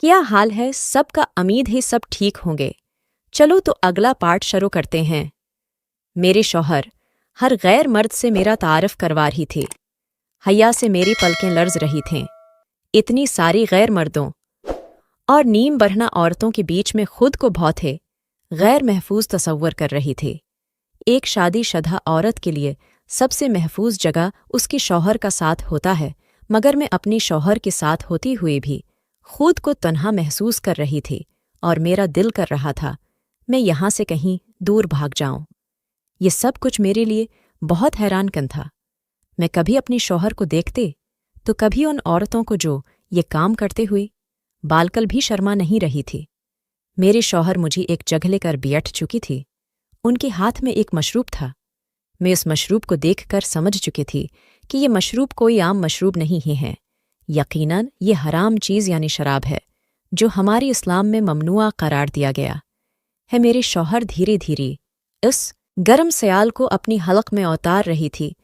क्या हाल है सबका। उम्मीद है सब ठीक होंगे। चलो तो अगला पार्ट शुरू करते हैं। मेरे शौहर हर गैर मर्द से मेरा तारफ़ करवा रही थी। हया से मेरी पलकें लर्ज रही थीं। इतनी सारी गैर मर्दों और नीम बरहना औरतों के बीच में खुद को बहुत है गैर महफूज तसव्वुर कर रही थी। एक शादीशुदा औरत के लिए सबसे महफूज जगह उसके शौहर का साथ होता है, मगर मैं अपनी शौहर के साथ होती हुई भी खुद को तन्हा महसूस कर रही थी और मेरा दिल कर रहा था मैं यहाँ से कहीं दूर भाग जाऊं। ये सब कुछ मेरे लिए बहुत हैरानकन था। मैं कभी अपनी शौहर को देखते तो कभी उन औरतों को जो ये काम करते हुए बालकल भी शर्मा नहीं रही थी। मेरे शौहर मुझे एक जगह लेकर बैठ चुकी थी। उनके हाथ में एक मशरूब था। मैं उस मशरूब को देखकर समझ चुकी थी कि ये मशरूब कोई आम मशरूब नहीं ही है। यकीनन ये हराम चीज़ यानी शराब है जो हमारे इस्लाम में ममनुआ करार दिया गया है। मेरे शौहर धीरे धीरे इस गर्म सयाल को अपनी हलक में उतार रही थी।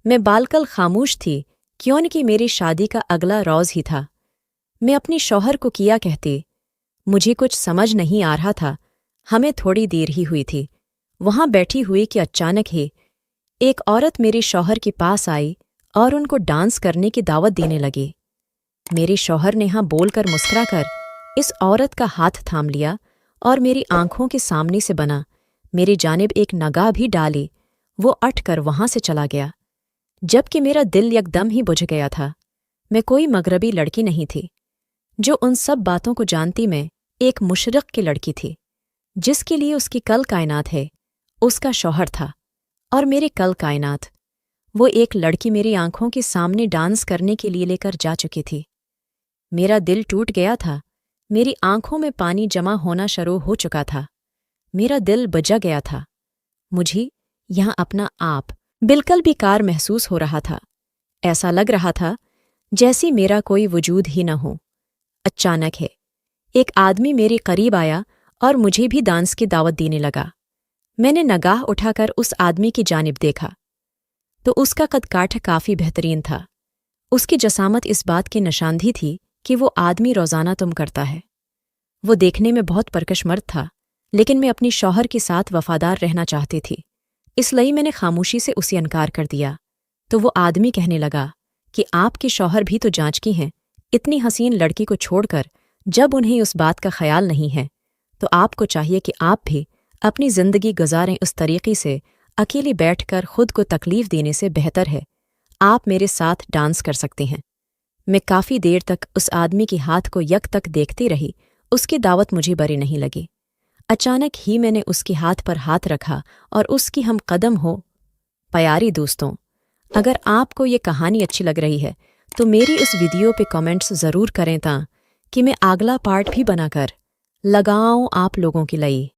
मैं बालकल खामोश थी क्योंकि मेरी शादी का अगला रोज़ ही था। मैं अपनी शौहर को किया कहती मुझे कुछ समझ नहीं आ रहा था। हमें थोड़ी देर ही हुई थी वहाँ बैठी हुई कि अचानक ही एक औरत मेरे शौहर के पास आई और उनको डांस करने की दावत देने लगी। मेरे शौहर ने हाँ बोलकर मुस्कुराकर इस औरत का हाथ थाम लिया और मेरी आंखों के सामने से बना मेरी जानिब एक नगाह भी डाली। वो अटकर वहाँ से चला गया, जबकि मेरा दिल यकदम ही बुझ गया था। मैं कोई मगरबी लड़की नहीं थी जो उन सब बातों को जानती। मैं एक मुशरिक की लड़की थी जिसके लिए उसकी कल कायनात है उसका शौहर था और मेरे कल कायनात वो एक लड़की मेरी आंखों के सामने डांस करने के लिए लेकर जा चुकी थी। मेरा दिल टूट गया था। मेरी आंखों में पानी जमा होना शुरू हो चुका था। मेरा दिल बजा गया था। मुझे यहाँ अपना आप बिल्कुल बेकार महसूस हो रहा था। ऐसा लग रहा था जैसे मेरा कोई वजूद ही न हो। अचानक है एक आदमी मेरे करीब आया और मुझे भी डांस की दावत देने लगा। मैंने नगाह उठाकर उस आदमी की जानिब देखा तो उसका कद-काठ काफ़ी बेहतरीन था। उसकी जसामत इस बात की निशानदी थी कि वो आदमी रोज़ाना तुम करता है। वो देखने में बहुत परकश मर्द था, लेकिन मैं अपनी शौहर के साथ वफादार रहना चाहती थी, इसलिए मैंने खामोशी से उसे इनकार कर दिया। तो वो आदमी कहने लगा कि आपके शौहर भी तो जांच की हैं। इतनी हसीन लड़की को छोड़कर जब उन्हें उस बात का ख्याल नहीं है तो आपको चाहिए कि आप भी अपनी ज़िंदगी गुजारें उस तरीक़े से अकेले बैठकर खुद को तकलीफ़ देने से बेहतर है आप मेरे साथ डांस कर सकते हैं। मैं काफ़ी देर तक उस आदमी के हाथ को यक तक देखती रही। उसकी दावत मुझे बरी नहीं लगी। अचानक ही मैंने उसके हाथ पर हाथ रखा और उसकी हम कदम हो। प्यारी दोस्तों, अगर आपको ये कहानी अच्छी लग रही है तो मेरी इस वीडियो पे कमेंट्स ज़रूर करें ताकि मैं अगला पार्ट भी बनाकर लगाऊं आप लोगों के लिए।